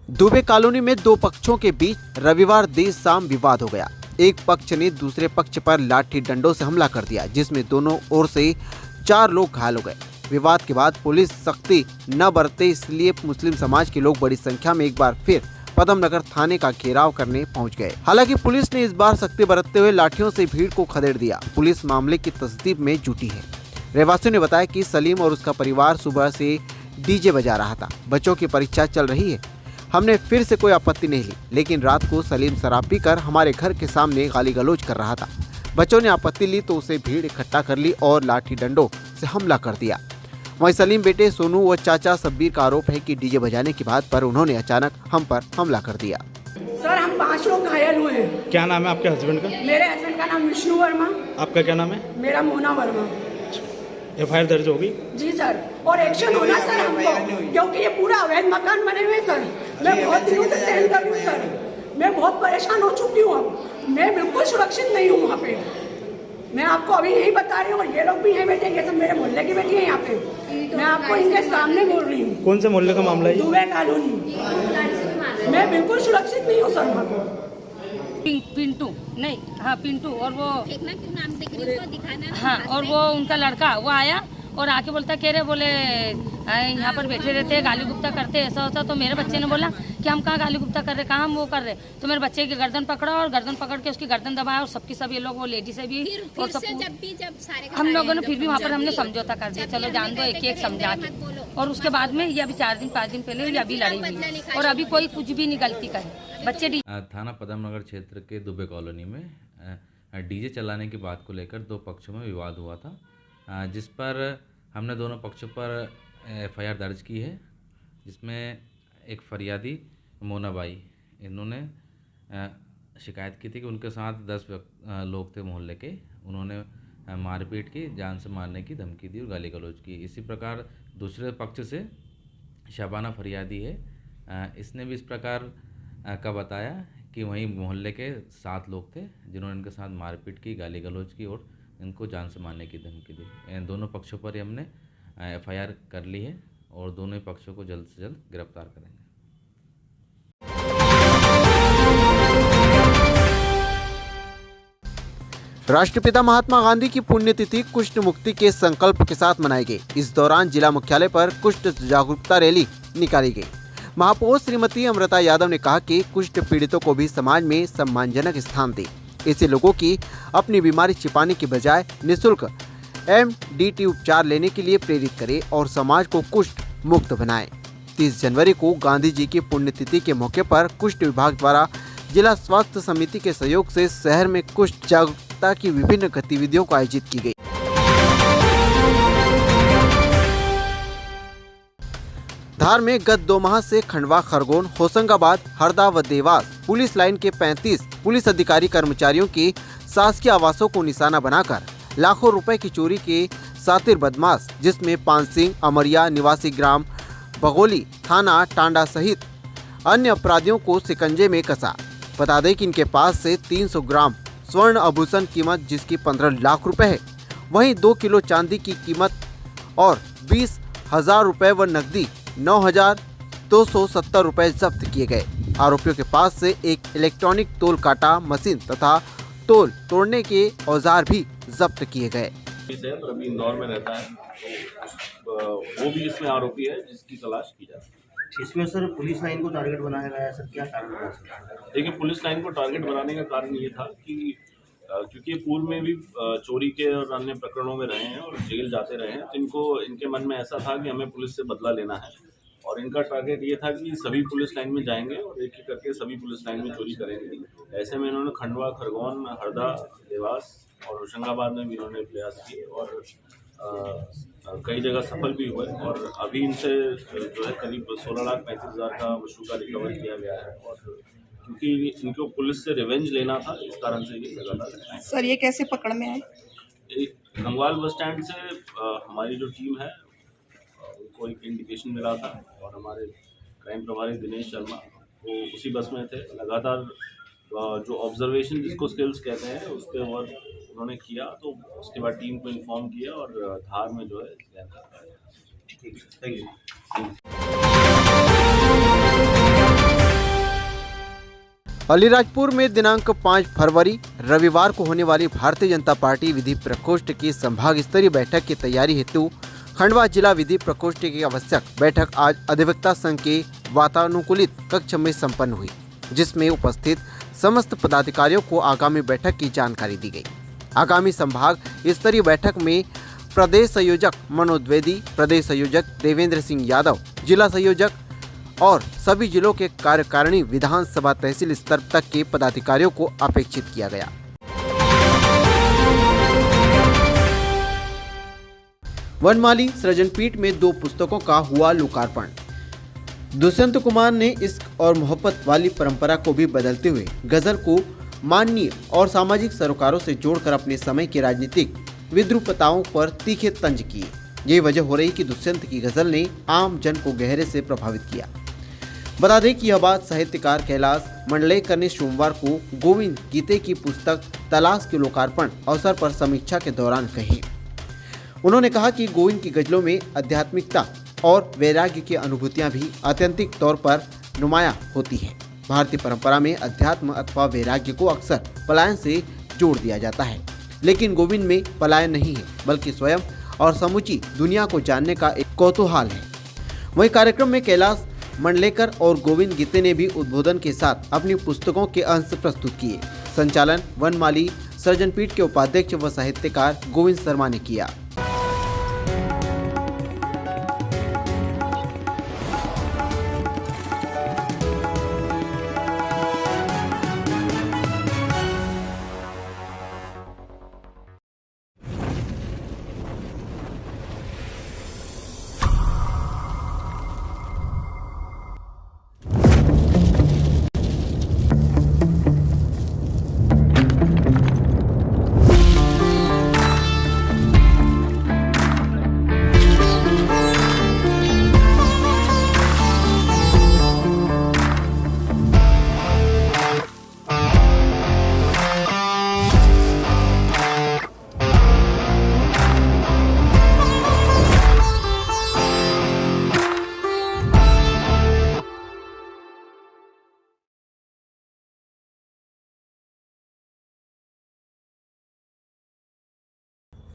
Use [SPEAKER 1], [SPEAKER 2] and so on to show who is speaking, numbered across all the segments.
[SPEAKER 1] Dubey colony में दो पक्षों के बीच रविवार देर शाम विवाद हो गया। एक पक्ष ने दूसरे पक्ष पर लाठी डंडों से हमला कर दिया, जिसमें दोनों ओर से 4 लोग घायल हो गए। विवाद के बाद पुलिस सख्ती न बरते, इसलिए मुस्लिम समाज के लोग बड़ी संख्या में एक बार फिर पदम नगर थाने का घेराव करने पहुंच गए। हालांकि पुलिस ने इस बार सख्ती बरतते हुए लाठियों से भीड़ को खदेड़ दिया। पुलिस मामले की तस्दीक में जुटी है। रहवासियों ने बताया कि सलीम और उसका परिवार सुबह से डीजे बजा रहा था। बच्चों की परीक्षा चल रही है। हमने फिर से कोई आपत्ति नहीं ली, लेकिन रात को सलीम शराब पीकर हमारे घर के सामने गाली गलौज कर रहा था। बच्चों ने आपत्ति ली तो उसे भीड़ इकट्ठा कर ली और लाठी डंडों से हमला कर दिया। वहीं सलीम बेटे सोनू व चाचा सब्बीर का आरोप है कि डीजे बजाने की बात पर उन्होंने अचानक हम पर हमला कर दिया।
[SPEAKER 2] सर, हम 5 लोग घायल हुए हैं।
[SPEAKER 3] क्या नाम है आपके हस्बैंड का?
[SPEAKER 2] मेरे हस्बैंड का नाम विष्णु वर्मा।
[SPEAKER 3] आपका क्या नाम है?
[SPEAKER 2] मेरा मोना वर्मा।
[SPEAKER 3] एफआईआर दर्ज होगी?
[SPEAKER 2] जी सर, और एक्शन होना सर हमको, क्योंकि ये पूरा अवैध मकान बने हुए सर। मैं बहुत दिनों से सहन कर रही हूँ सर। मैं बहुत परेशान हो चुकी हूँ। अब मैं बिल्कुल सुरक्षित नहीं हूँ वहाँ पे। मैं आपको अभी यही बता रही हूँ, और ये लोग भी हैं बैठे, ये सब मेरे मोहल्ले की बेटी है यहाँ पे। मैं आपको इनके सामने बोल रही हूँ।
[SPEAKER 3] कौन से मोहल्ले का मामला है?
[SPEAKER 2] दुबे कॉलोनी। मैं बिल्कुल सुरक्षित नहीं हूँ सर वहाँ पे।
[SPEAKER 4] पिंटू नहीं, हाँ पिंटू, और वो
[SPEAKER 5] देखना क्यों नाम देख रही हो, दिखाना।
[SPEAKER 4] हाँ, और वो उनका लड़का वो आया और आके बोलता कह रहे, बोले यहाँ पर बैठे रहते हैं, गाली गुप्ता करते, ऐसा होता। तो मेरे बच्चे ने बोला कि हम कहाँ गाली गुप्ता कर रहे, कहाँ हम वो कर रहे। तो मेरे बच्चे की गर्दन पकड़ा और गर्दन पकड़ के उसकी गर्दन दबाया, और सबकी सब ये लोग, वो लेडी से भी और सब,
[SPEAKER 5] जब सारे
[SPEAKER 4] हम लोगों ने फिर भी वहाँ पर हमने समझौता कर दिया, चलो जान दो, एक समझा के। और उसके बाद में ये अभी 4-5 दिन पहले ये अभी लड़ी हुई है, और अभी कोई कुछ भी नहीं गलती करे। बच्चे
[SPEAKER 6] थाना पदम नगर क्षेत्र के दुबे कॉलोनी में डीजे चलाने की बात को लेकर 2 पक्षों में विवाद हुआ था, जिस पर हमने दोनों पक्षों पर एफआईआर दर्ज की है, जिसमें एक फरियादी मोना बाई, इन्होंने शिकायत की थी कि उनके साथ 10 लोग थे मोहल्ले के। उन्होंने मारपीट की, जान से मारने की धमकी दी और गाली गलौज की। इसी प्रकार दूसरे पक्ष से शबाना फरियादी है, इसने भी इस प्रकार का बताया कि वहीं मोहल्ले के 7 लोग थे जिन्होंने इनके साथ मारपीट की, गाली गलौज की और इनको जान से मारने की धमकी दी। इन दोनों पक्षों पर ही हमने एफआईआर कर ली है और दोनों ही पक्षों को जल्द से जल्द गिरफ्तार करेंगे।
[SPEAKER 1] राष्ट्रपिता महात्मा गांधी की पुण्यतिथि कुष्ठ मुक्ति के संकल्प के साथ मनाई गई। इस दौरान जिला मुख्यालय पर कुष्ठ जागरूकता रैली निकाली गई। महापौर श्रीमती अमृता यादव ने कहा कि कुष्ठ पीड़ितों को भी समाज में सम्मानजनक स्थान दे। ऐसे लोगों की अपनी बीमारी छिपाने के बजाय निःशुल्क MDT उपचार लेने के लिए प्रेरित करें और समाज को कुष्ठ मुक्त बनाएं। 30 जनवरी को गांधी जी की पुण्यतिथि के मौके पर कुष्ठ विभाग द्वारा जिला स्वास्थ्य समिति के सहयोग से शहर में कुष्ठ जागरूकता की विभिन्न गतिविधियों को आयोजित की गई। धार में गत 2 माह से खंडवा, खरगोन, होशंगाबाद, हरदा व देवास पुलिस लाइन के 35 पुलिस अधिकारी कर्मचारियों की शासकीय आवासों को निशाना बनाकर लाखों रुपए की चोरी के सातिर बदमाश, जिसमें पानसिंह, अमरिया निवासी ग्राम बगोली, थाना टांडा सहित अन्य अपराधियों को शिकंजे में कसा। बता दें कि इनके पास से 300 ग्राम स्वर्ण आभूषण कीमत जिसकी 15 लाख रुपए है, वहीं 2 किलो चांदी की कीमत और 20,000 रुपए व नकदी 9,270 रुपए जब्त किए गए। आरोपियों के पास से एक इलेक्ट्रॉनिक तोल काटा मशीन तथा तोल तोड़ने के औजार भी जब्त किए गए।
[SPEAKER 7] अभी इंदौर में रहता है, वो भी इसमें आरोपी है जिसकी तलाश की जा रही है।
[SPEAKER 8] इसमें सर पुलिस लाइन को टारगेट बनाया गया है, सर क्या कारण है?
[SPEAKER 7] देखिए, पुलिस लाइन को टारगेट बनाने का कारण ये था कि क्योंकि पूर्व में भी चोरी के और अन्य प्रकरणों में रहे हैं और जेल जाते रहे हैं, तो इनको इनके मन में ऐसा था कि हमें पुलिस से बदला लेना है, और इनका टारगेट ये था कि सभी पुलिस लाइन में जाएंगे और एक एक करके सभी पुलिस लाइन में चोरी करेंगे। ऐसे में इन्होंने खंडवा, खरगोन, हरदा, देवास और होशंगाबाद में भी इन्होंने प्रयास किए और कई जगह सफल भी हुए, और अभी इनसे जो है करीब 16,35,000 का मशरूका रिकवर किया गया है। और क्योंकि इनको पुलिस से रिवेंज लेना था, इस कारण से ये लगातार।
[SPEAKER 2] सर, ये कैसे पकड़ में आए?
[SPEAKER 7] गंगवाल बस स्टैंड से हमारी जो टीम है उनको एक इंडिकेशन मिला था, और हमारे क्राइम प्रभारी दिनेश शर्मा वो उसी बस में थे। लगातार जो ऑब्जर्वेशन जिसको स्किल्स कहते हैं उसके वर्क उन्होंने किया, तो उसके बाद टीम को इन्फॉर्म किया और धार में जो है
[SPEAKER 8] ठीक है, थैंक यू।
[SPEAKER 1] अलीराजपुर में दिनांक 5 फरवरी रविवार को होने वाली भारतीय जनता पार्टी विधि प्रकोष्ठ की संभाग स्तरीय बैठक की तैयारी हेतु खंडवा जिला विधि प्रकोष्ठ की आवश्यक बैठक आज अधिवक्ता संघ के वातानुकूलित कक्ष में संपन्न हुई, जिसमें उपस्थित समस्त पदाधिकारियों को आगामी बैठक की जानकारी दी गई। आगामी संभाग स्तरीय बैठक में प्रदेश संयोजक मनोज द्विवेदी, प्रदेश संयोजक देवेंद्र सिंह यादव, जिला संयोजक और सभी जिलों के कार्यकारिणी, विधानसभा, तहसील स्तर तक के पदाधिकारियों को अपेक्षित किया गया। वनमाली सृजन पीठ में 2 पुस्तकों का हुआ लोकार्पण। दुष्यंत कुमार ने इश्क और मोहब्बत वाली परंपरा को भी बदलते हुए गजल को माननीय और सामाजिक सरोकारों से जोड़कर अपने समय के राजनीतिक विद्रूपताओं पर तीखे तंज किए। यही वजह हो रही कि दुष्यंत की गजल ने आम जन को गहरे से प्रभावित किया। बता दें कि यह बात साहित्यकार कैलाश मंडलेकर ने सोमवार को गोविंद गीते की पुस्तक तलाश के लोकार्पण अवसर पर समीक्षा के दौरान कही। उन्होंने कहा कि गोविंद की गजलों में आध्यात्मिकता और वैराग्य की अनुभूतियां भी आत्यंतिक तौर पर नुमाया होती हैं। भारतीय परंपरा में अध्यात्म अथवा वैराग्य को अक्सर पलायन से जोड़ दिया जाता है, लेकिन गोविंद में पलायन नहीं है, बल्कि स्वयं और समूची दुनिया को जानने का एक कौतूहल है। वहीं कार्यक्रम में कैलाश मंडलेकर और गोविंद गीते ने भी उद्बोधन के साथ अपनी पुस्तकों के अंश प्रस्तुत किए। संचालन वनमाली सृजन पीठ के उपाध्यक्ष व साहित्यकार गोविंद शर्मा ने किया।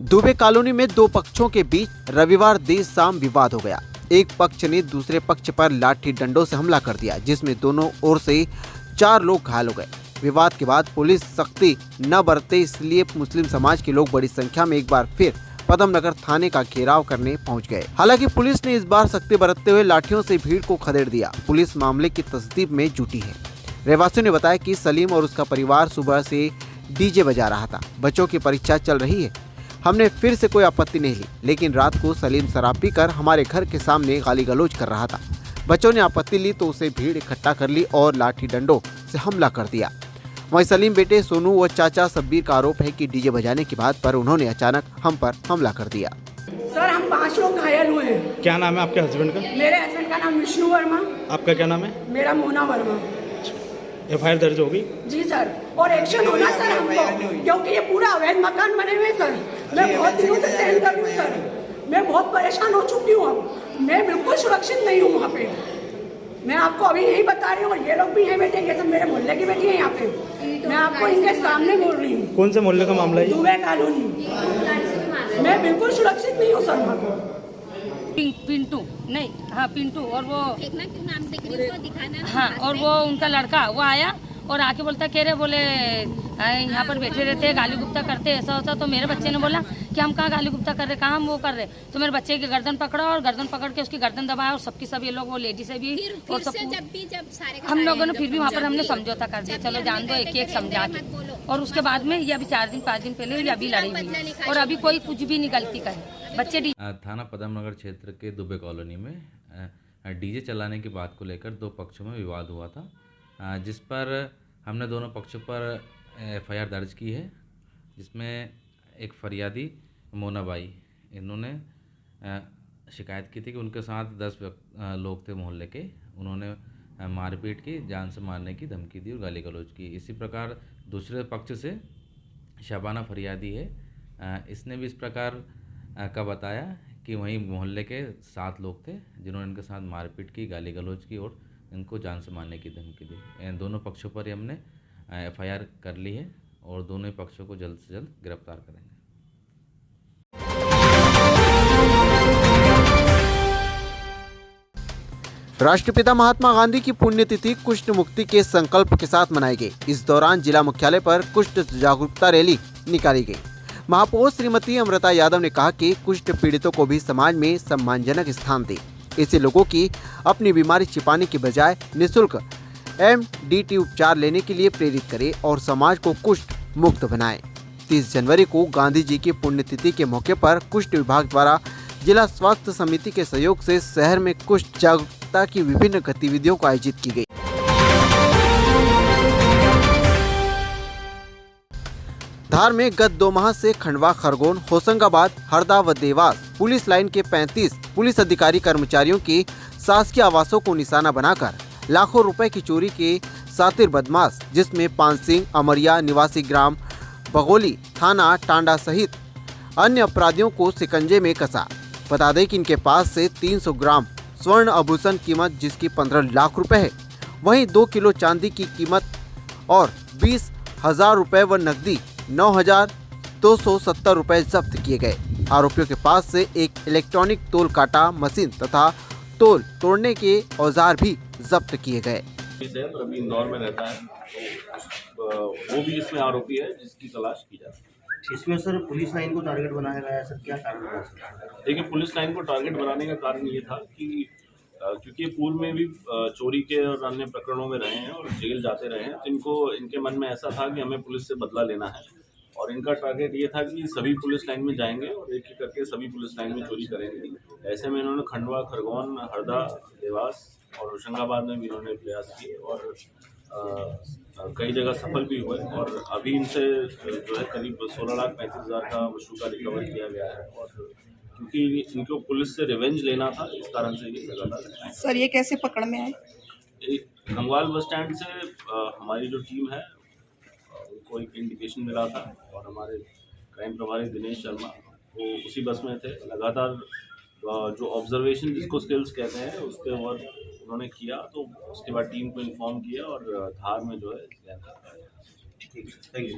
[SPEAKER 1] दुबे कॉलोनी में 2 पक्षों के बीच रविवार देर शाम विवाद हो गया। एक पक्ष ने दूसरे पक्ष पर लाठी डंडों से हमला कर दिया, जिसमें दोनों ओर से 4 लोग घायल हो गए। विवाद के बाद पुलिस सख्ती न बरते, इसलिए मुस्लिम समाज के लोग बड़ी संख्या में एक बार फिर पदमनगर थाने का घेराव करने पहुंच गए। हालांकि पुलिस ने इस बार सख्ती बरतते हुए लाठियों से भीड़ को खदेड़ दिया। पुलिस मामले की तस्दीक में जुटी है। रहवासियों ने बताया कि सलीम और उसका परिवार सुबह से डीजे बजा रहा था। बच्चों की परीक्षा चल रही है। हमने फिर से कोई आपत्ति नहीं ली, लेकिन रात को सलीम शराब पीकर हमारे घर के सामने गाली गलौज कर रहा था। बच्चों ने आपत्ति ली तो उसे भीड़ इकट्ठा कर ली और लाठी डंडों से हमला कर दिया। वहीं सलीम बेटे सोनू व चाचा सब्बीर का आरोप है कि डीजे बजाने की बात पर उन्होंने अचानक हम पर हमला कर दिया।
[SPEAKER 2] सर हम 5 लोग घायल हुए हैं।
[SPEAKER 3] क्या नाम है आपके हस्बैंड का?
[SPEAKER 2] मेरे हस्बैंड का नाम विष्णु वर्मा।
[SPEAKER 3] आपका क्या नाम है?
[SPEAKER 2] मेरा मोना वर्मा।
[SPEAKER 3] FIR दर्ज होगी?
[SPEAKER 2] जी सर, और एक्शन होना सर हमको, क्योंकि ये पूरा अवैध मकान बने हुए सर। मैं बहुत दिनों से सहन कर रही हूँ सर। मैं बहुत परेशान हो चुकी हूँ। अब मैं बिल्कुल सुरक्षित नहीं हूँ वहाँ पे। मैं आपको अभी यही बता रही हूँ, और ये लोग भी हैं बेटे, ये सब मेरे मोहल्ले की बेटी है यहाँ पे। मैं आपको इनके सामने बोल रही हूँ।
[SPEAKER 3] कौन से मोहल्ले का मामला है?
[SPEAKER 2] दुबे कॉलोनी। मैं बिल्कुल सुरक्षित नहीं हूँ सर वहाँ पे।
[SPEAKER 4] पिंटू नहीं, हाँ पिंटू, और वो
[SPEAKER 5] देखना क्यों नाम देख रही हो, दिखाना।
[SPEAKER 4] हाँ, और वो उनका लड़का वो आया और आके बोलता कह रहे बोले यहाँ पर बैठे रहते गाली गुप्ता करते ऐसा होता। तो मेरे बच्चे ने बोला कि हम कहाँ गाली गुप्ता कर रहे, कहाँ हम वो कर रहे। तो मेरे बच्चे की गर्दन पकड़ा और गर्दन पकड़ के उसकी गर्दन दबाया, और सबकी सब ये लोग, वो लेडी से भी और सब
[SPEAKER 5] जब सारे
[SPEAKER 4] हम लोगों ने फिर भी वहाँ पर हमने समझौता कर दिया, चलो जान दो, एक समझा के। और उसके बाद में ये अभी 4 दिन 5 दिन पहले ये अभी लड़ी हुई, और अभी कोई कुछ भी नहीं गलती करे। बच्चे
[SPEAKER 6] थाना पदमनगर क्षेत्र के दुबे कॉलोनी में डीजे चलाने की बात को लेकर 2 पक्षों में विवाद हुआ था, जिस पर हमने दोनों पक्षों पर FIR दर्ज की है। जिसमें एक फरियादी मोना बाई, इन्होंने शिकायत की थी कि उनके साथ 10 लोग थे मोहल्ले के। उन्होंने मारपीट की, जान से मारने की धमकी दी और गाली गलौज की। इसी प्रकार दूसरे पक्ष से शबाना फरियादी है, इसने भी इस प्रकार का बताया कि वहीं मोहल्ले के 7 लोग थे जिन्होंने इनके साथ मारपीट की, गाली गलौज की और इनको जान से मारने की धमकी दी। इन दोनों पक्षों पर ही हमने FIR कर ली है और दोनों ही पक्षों को जल्द से जल्द गिरफ्तार करेंगे।
[SPEAKER 1] राष्ट्रपिता महात्मा गांधी की पुण्यतिथि कुष्ठ मुक्ति के संकल्प के साथ मनाई गई। इस दौरान जिला मुख्यालय पर कुष्ठ जागरूकता रैली निकाली गई। महापौर श्रीमती अमृता यादव ने कहा कि कुष्ठ पीड़ितों को भी समाज में सम्मानजनक स्थान दे। इससे लोगों की अपनी बीमारी छिपाने की बजाय निःशुल्क MDT उपचार लेने के लिए प्रेरित करे और समाज को कुष्ठ मुक्त बनाए। 30 जनवरी को गांधी जी की पुण्यतिथि के मौके पर कुष्ठ विभाग द्वारा जिला स्वास्थ्य समिति के सहयोग से शहर में कुष्ठ जागरूकता की विभिन्न गतिविधियों को आयोजित की गई। धार में गत 2 माह से खंडवा, खरगोन, होशंगाबाद, हरदा व देवास पुलिस लाइन के 35 पुलिस अधिकारी कर्मचारियों के शासकीय आवासों को निशाना बनाकर लाखों रुपए की चोरी के सातिर बदमाश, जिसमें पान सिंह अमरिया निवासी ग्राम बगोली थाना टांडा सहित अन्य अपराधियों को शिकंजे में कसा। बता दें कि इनके पास से 300 ग्राम स्वर्ण आभूषण कीमत जिसकी 15 लाख रुपए है, वहीं 2 किलो चांदी की कीमत और 20,000 रुपए व नकदी 9,270 रुपए जब्त किए गए। आरोपियों के पास से एक इलेक्ट्रॉनिक तोल काटा मशीन तथा तोल तोड़ने के औजार भी जब्त किए गए।
[SPEAKER 7] अभी इंदौर में रहता है, तो वो भी इसमें आरोपी है जिसकी तलाश की जा रही है।
[SPEAKER 8] इसमें सर पुलिस लाइन को टारगेट बनाया गया है, सर क्या कारण है?
[SPEAKER 7] देखिए, पुलिस लाइन को टारगेट बनाने का कारण ये था कि क्योंकि पूर्व में भी चोरी के और अन्य प्रकरणों में रहे हैं और जेल जाते रहे हैं, तो इनके मन में ऐसा था कि हमें पुलिस से बदला लेना है और इनका टारगेट ये था कि सभी पुलिस लाइन में जाएंगे और एक एक करके सभी पुलिस लाइन में चोरी करेंगे। ऐसे में इन्होंने खंडवा, खरगोन, हरदा, देवास और होशंगाबाद में भी इन्होंने प्रयास किए और कई जगह सफल भी हुए और अभी इनसे जो है करीब 16,35,000 का मशरूका रिकवर किया गया है। और क्योंकि इनको पुलिस से रिवेंज लेना था, इस कारण से ये लगातार।
[SPEAKER 9] सर ये कैसे पकड़ में आए?
[SPEAKER 7] गंगवाल बस स्टैंड से हमारी जो टीम है उनको एक इंडिकेशन मिला था और हमारे क्राइम प्रभारी दिनेश शर्मा वो उसी बस में थे। लगातार जो ऑब्जर्वेशन जिसको स्किल्स कहते हैं उसके वर्क उन्होंने किया, तो उसके बाद टीम को इन्फॉर्म किया और धार में जो है। Thank you.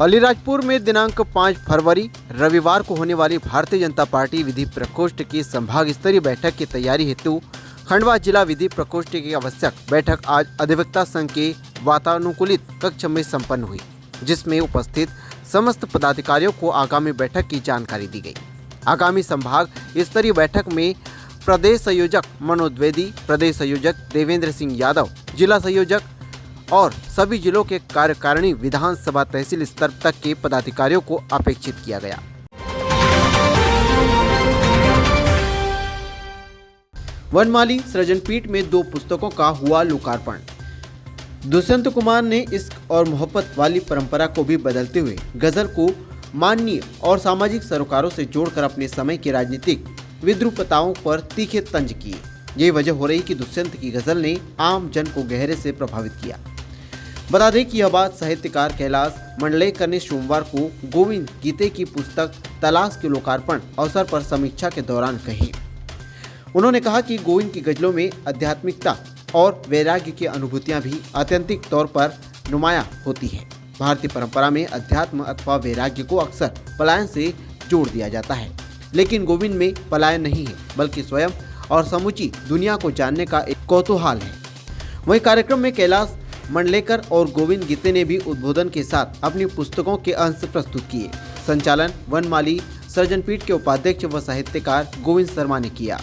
[SPEAKER 1] अलीराजपुर में दिनांक 5 फरवरी रविवार को होने वाली भारतीय जनता पार्टी विधि प्रकोष्ठ की संभाग स्तरीय बैठक की तैयारी हेतु खंडवा जिला विधि प्रकोष्ठ की आवश्यक बैठक आज अधिवक्ता संघ के वातानुकूलित कक्ष में संपन्न हुई, जिसमें उपस्थित समस्त पदाधिकारियों को आगामी बैठक की जानकारी दी गई। आगामी संभाग स्तरीय बैठक में प्रदेश संयोजक मनोज द्विवेदी, प्रदेश संयोजक देवेंद्र सिंह यादव, जिला संयोजक और सभी जिलों के कार्यकारिणी विधानसभा तहसील स्तर तक के पदाधिकारियों को अपेक्षित किया गया। वनमाली सृजनपीठ में 2 पुस्तकों का हुआ लोकार्पण। दुष्यंत कुमार ने इश्क और मोहब्बत वाली परंपरा को भी बदलते हुए गजल को माननीय और सामाजिक सरोकारों से जोड़कर अपने समय की राजनीतिक विद्रूपताओं पर तीखे तंज किए। ये वजह हो रही कि दुष्यंत की गजल ने आम जन को गहरे से प्रभावित किया। बता दें कि यह बात साहित्यकार कैलाश मंडलेकर ने सोमवार को गोविंद गीते की पुस्तक तलाश के लोकार्पण अवसर पर समीक्षा के दौरान कही। उन्होंने कहा कि गोविंद की गजलों में आध्यात्मिकता और वैराग्य की अनुभूतियां भी आत्यंतिक तौर पर नुमाया होती है। भारतीय परंपरा में अध्यात्म अथवा वैराग्य को अक्सर पलायन से जोड़ दिया जाता है, लेकिन गोविंद में पलायन नहीं है, बल्कि स्वयं और समूची दुनिया को जानने का एक कौतूहल है। वहीं कार्यक्रम में कैलाश मंडलेकर और गोविंद गीते ने भी उद्बोधन के साथ अपनी पुस्तकों के अंश प्रस्तुत किए। संचालन वनमाली सृजनपीठ के उपाध्यक्ष व साहित्यकार गोविंद शर्मा ने किया।